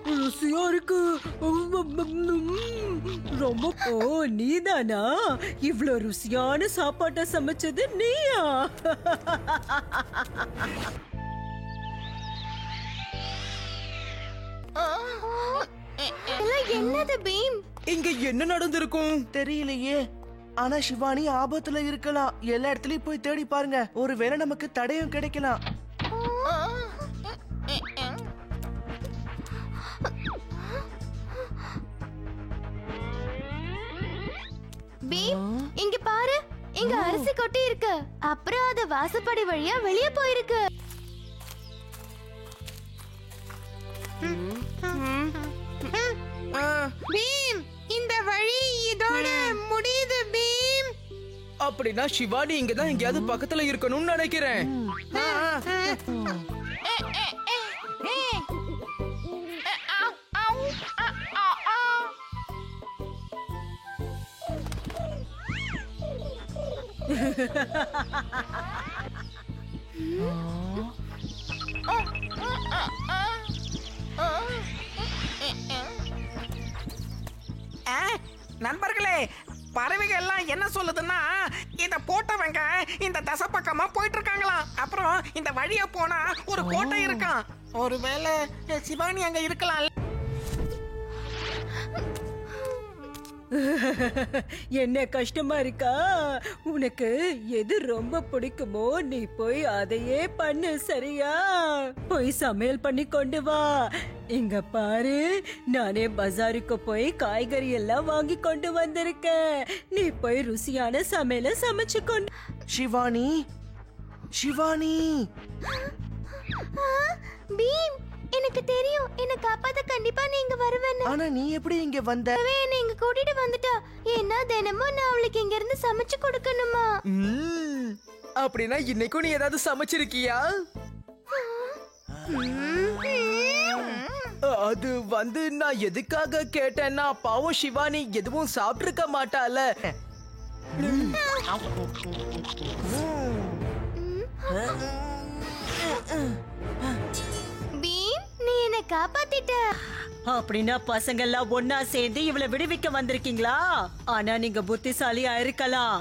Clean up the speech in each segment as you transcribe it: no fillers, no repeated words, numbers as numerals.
ருசியா இருக்கு. ரொம்ப நீதானா இவ்ளோ ருசியான சாப்பாட்டை சமைச்சது? நீயா? என்னது பீம்? இங்க என்ன நடந்திருக்கும் தெரியலையே. ஆனா சிவானி ஆபத்துல இருக்கலாம். எல்லா இடத்துலயும் போய் தேடி பாருங்க. ஒருவேளை நமக்கு தடயம் கிடைக்கலாம். பீம், இங்க பாரு. இங்க அரிசி கொட்டி இருக்கு. அப்புறம் அது வாசப்படி வழியா வெளியே போயிருக்கு. பீம், இந்த வழி இதோட முடியுது பீம். அப்படின்னா சிவானி இங்கதான் எங்கேயாவது பக்கத்துல இருக்கணும்னு நினைக்கிறேன். நண்பர்களே, பறவைகள் எல்லாம் என்ன சொல்லுதுன்னா, இத போட்டவங்க இந்த தசை பக்கமா போயிட்டு இருக்காங்களாம். அப்புறம் இந்த வழியா போனா ஒரு கோட்டை இருக்கான். ஒருவேளை சிவானி அங்க இருக்கலாம். என்ன கஷ்டமா இருக்கா? உனக்கு எது ரொம்ப பிடிக்குமோ நீ போய் அதையே பண்ணு, சரியா? போய் சமையல் பண்ணி கொண்டு வா. இங்க பாரு, நானே பஜாருக்கு போய் காய்கறி எல்லாம் வாங்கி கொண்டு வந்திருக்கேன். நீ போய் ருசியான சமையல சமைச்சு கொண்டு. சிவானி, சிவானி. பீம், எனக்கு தெரியும். என்ன காப்பாத்த கண்டிப்பா நீங்க வருவேன்னு. ஆனா நீ எப்படி இங்க வந்த? நீங்க கூட்டிட்டு வந்துட்டா. ஏன்னா தினமும் நான் அவளுக்கு இங்க இருந்து சமைச்சு கொடுக்கணுமா? அப்படின்னா இன்னைக்கும் நீ ஏதாவது சமைச்சிருக்கியா? அது நான் எதுக்காக கேட்டேன்னா, பாவம் சிவானி எதுவும் சாப்பிட்டிருக்க மாட்டால. பீம், நீ என்ன காப்பாத்திட்ட. அப்படின்னா பசங்க எல்லாம் ஒன்னா சேர்ந்து இவளை விடுவிக்க வந்திருக்கீங்களா? ஆனா நீங்க புத்திசாலியா இருக்கலாம்.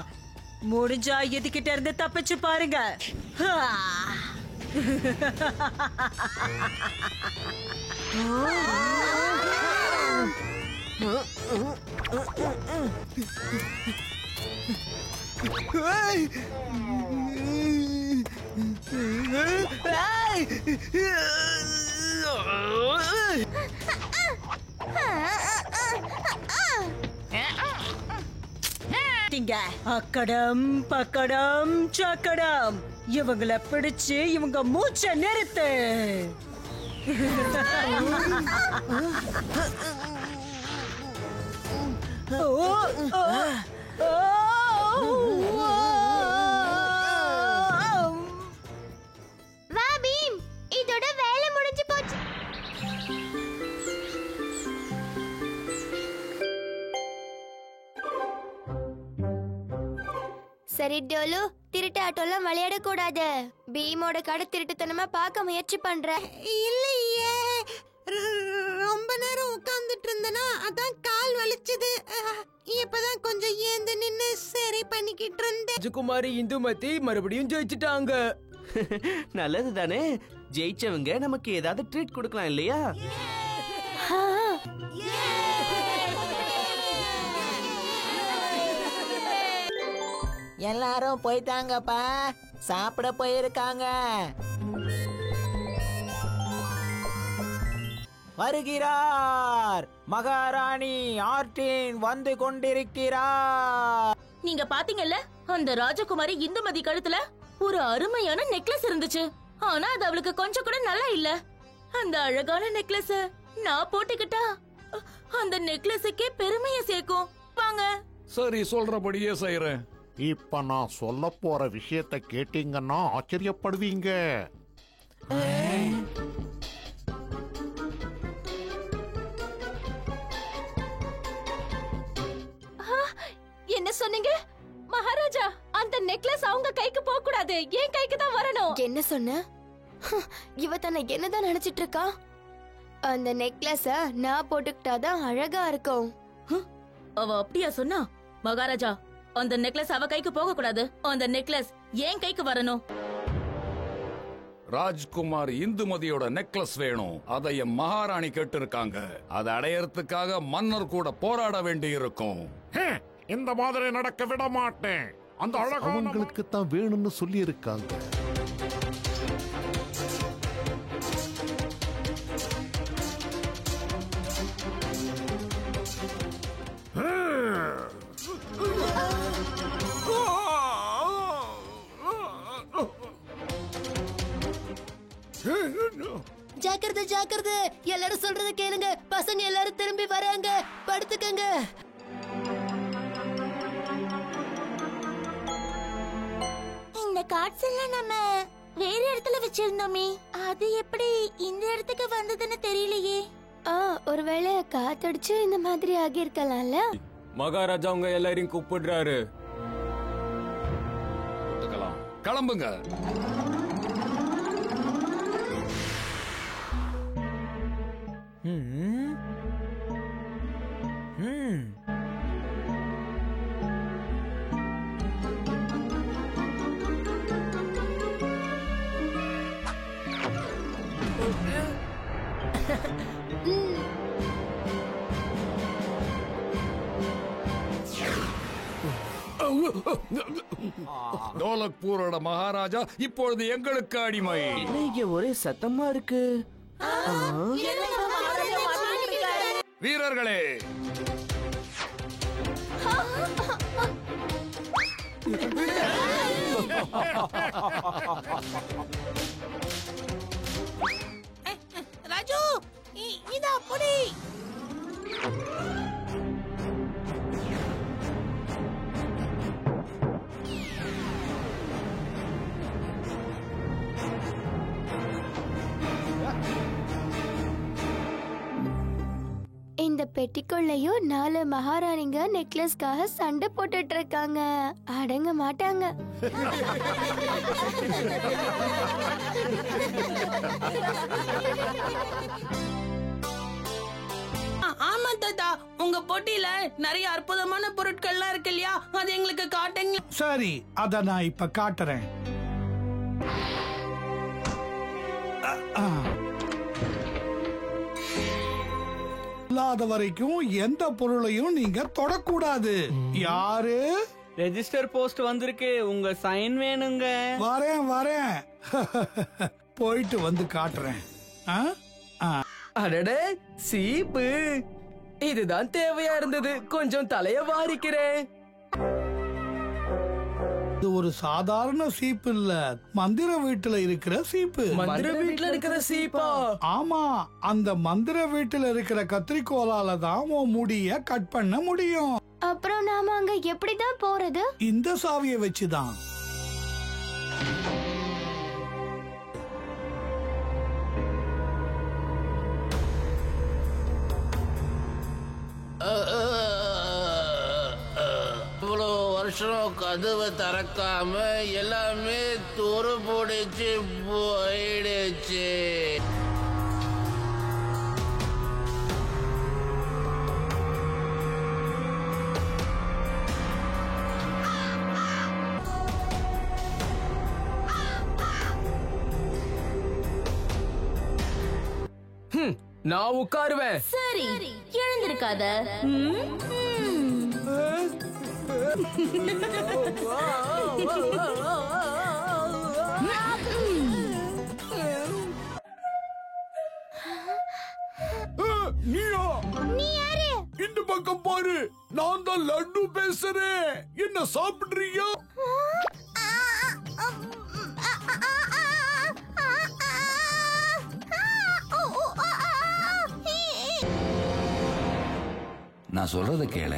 முடிஞ்சா இதுகிட்ட இருந்து தப்பிச்சு பாருங்க. அக்கடம் பக்கடம் சக்கடம். இவங்களை பிடிச்சு இவங்க மூச்சை நிறுத்து. வா பீம், இதோட வேலை முடிஞ்சு போச்சு. சரி டோலு, திருட்டு ஆட்டோலாம் விளையாட கூடாது. பீமோட கடை திருட்டுத்தனமா பார்க்க முயற்சி பண்ற. இல்லையே, ரொம்ப நேரம் உட்கார்ந்துட்டு இருந்தனா, அதான் கால் வலிச்சது. இப்பதான் கொஞ்சம் ஏந்து நின்னு சரி பண்ணிக்கிட்டு இருந்தேன். ராஜகுமாரி இந்துமதி மறுபடியும் ஜெயிச்சிட்டாங்க. நல்லது தானே. ஜெயிச்சவங்க நமக்கு ஏதாவது ட்ரீட் கொடுக்கலாம் இல்லையா? எல்லாரும் போயிட்டாங்கப்பா, சாப்பிட போயிருக்காங்க. வருகிறார் மகாராணி ஆர்டின் வந்து கொண்டிருக்கிறார். நீங்க பாத்தீங்கல்ல, அந்த ராஜகுமாரி இந்துமதி கழுத்துல ஒரு அருமையான நெக்லஸ் இருந்துச்சு. ஆனா அது அவளுக்கு கொஞ்சம் கூட நல்லா இல்ல. அந்த அழகான நெக்லஸ் நான் போட்டுக்கிட்டா அந்த நெக்லஸுக்கே பெருமைய சேர்க்கும். வாங்க. சரி, சொல்றபடியே செய்யறேன். இப்ப நான் சொல்ல போற விஷயத்தை கேட்டீங்கன்னா ஆச்சரியப்படுவீங்க. நெக்லஸ் அவங்க கைக்கு போக கூடாது, என் கைக்கு தான் வரணும். என்ன சொன்ன? இவ தன்னை என்னதான் நினைச்சிட்டு இருக்கா? அந்த நெக்லஸ நான் போட்டுக்கிட்டாதான் அழகா இருக்கும். அவ அப்படியா சொன்னா? மகாராஜா, அந்த நெக்லஸ் அவ கைக்கு போக கூடாது, அந்த நெக்லஸ் என் கைக்கு வரணும். ராஜ்குமார் இந்துமதியோட நெக்லஸ் வேணும். அதை என் மகாராணி கேட்டு இருக்காங்க. அதை அடையறதுக்காக மன்னர் கூட போராட வேண்டி இருக்கும். இந்த மாதிரி நடக்க விட மாட்டேன். அந்த அவங்களுக்கு தான் வேணும்னு சொல்லி இருக்காங்க. ஜாக்கிரதை ஜாக்கிரதை, எல்லாரும் சொல்றத கேளுங்க. பசங்க எல்லாரும் திரும்பி வராங்க, படுத்துக்கங்க. இந்த கார்ட்ஸ் எல்லாம் நம்ம வேற இடத்துல வச்சிருந்தோமே, அது எப்படி இந்த இடத்துக்கு வந்ததுன்னு தெரியலையே. ஒருவேளை காத்தடிச்சு இந்த மாதிரி ஆகியிருக்கலாம்ல. மகாராஜா உங்க எல்லாரையும் கூப்பிடுறாரு. கிளம்புங்க. டோலக்பூரோட மகாராஜா இப்பொழுது எங்களுக்கு அடிமை. இங்க ஒரே சத்தமா இருக்கு. வீரர்களே, ராஜு, இதா புடி. இந்த பெட்டிக்குள்ளேயும் 4 மகாராணிங்க நெக்லஸ்க்காக சண்டை போட்டுட்டு இருக்காங்க. அடங்க மாட்டாங்க. ஆமா தாத்தா, உங்க போட்டியில நிறைய அற்புதமான பொருட்கள்லாம் இருக்கு இல்லையா, அது எங்களுக்கு காட்டுங்க. சரி, அத நான் இப்ப காட்டுறேன். இல்லாத வரைக்கும் எந்த பொருளையும் நீங்க தொடக்கூடாது. யாரு? ரெஜிஸ்டர் போஸ்ட் வந்திருக்கு, உங்க சைன் வேணுங்க. வரேன் வரேன். போயிட்டு வந்து காட்டுறேன். அடடே, சீப்பு இதுதான் தேவையா இருந்தது. கொஞ்சம் தலைய வாரிக்கிறேன். இது ஒரு சாதாரண சீப்பு இல்ல, மந்திர வீட்டுல இருக்கிற சீப்பு. மந்திர வீட்டுல இருக்கிற சீப்பா? ஆமா, அந்த மந்திர வீட்டுல இருக்கிற கத்திரிக்கோலால தான் உன் முடிய கட் பண்ண முடியும். அப்புறம் நாம அங்க எப்படிதான் போறது? இந்த சாவியை வச்சுதான். இவ்வளோ வருஷம் கதவை திறக்காம எல்லாமே துரு பிடிச்சு போயிடுச்சு. நான் உட்காருவேன். சரி, எழுந்திருக்காத. நீயா? நீ யாரு? இந்த பக்கம் பாரு, நான் தான் லட்டு பேசுறேன். என்ன சாப்பிடுறியா? நான் சொல்றத கேள.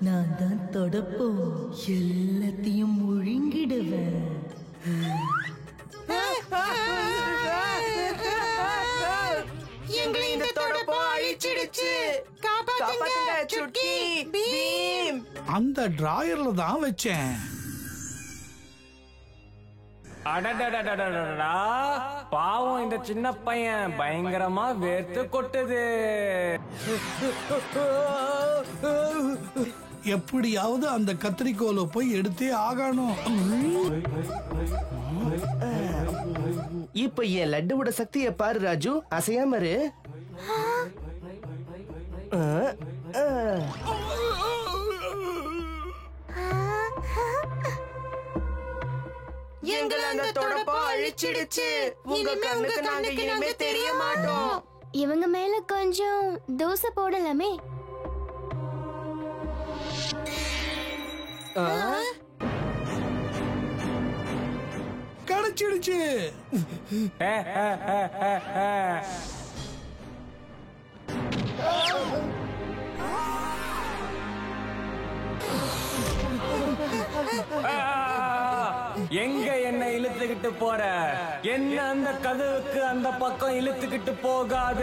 நான் தான் தொடப்போம், எல்லாத்தையும் முழுங்கிடுவேன். அந்த டிராயர்ல தான் வச்சேன். அடடடடடடடா, பாவம் இந்த சின்ன பையன் பயங்கரமா வேர்த்து கொட்டுது. எப்படியாவது அந்த கத்திரிக்கோலை போய் எடுத்தே ஆகணும். இப்ப என் லட்டுவோட சக்தியை பாரு ராஜு, அசையாம இரு. எங்களை அந்த தொடப்பம் அழிச்சிடுச்சு. உங்க கண்ணுக்கு நாங்க இனிமே தெரிய மாட்டோம். இவங்க மேல கொஞ்சம் தோசை போடலாமே. கிடைச்சிடுச்சு. எங்க என்ன இழுத்துக்கிட்டு போற? என்ன அந்த கதவுக்கு அந்த பக்கம் இழுத்துக்கிட்டு போகாத.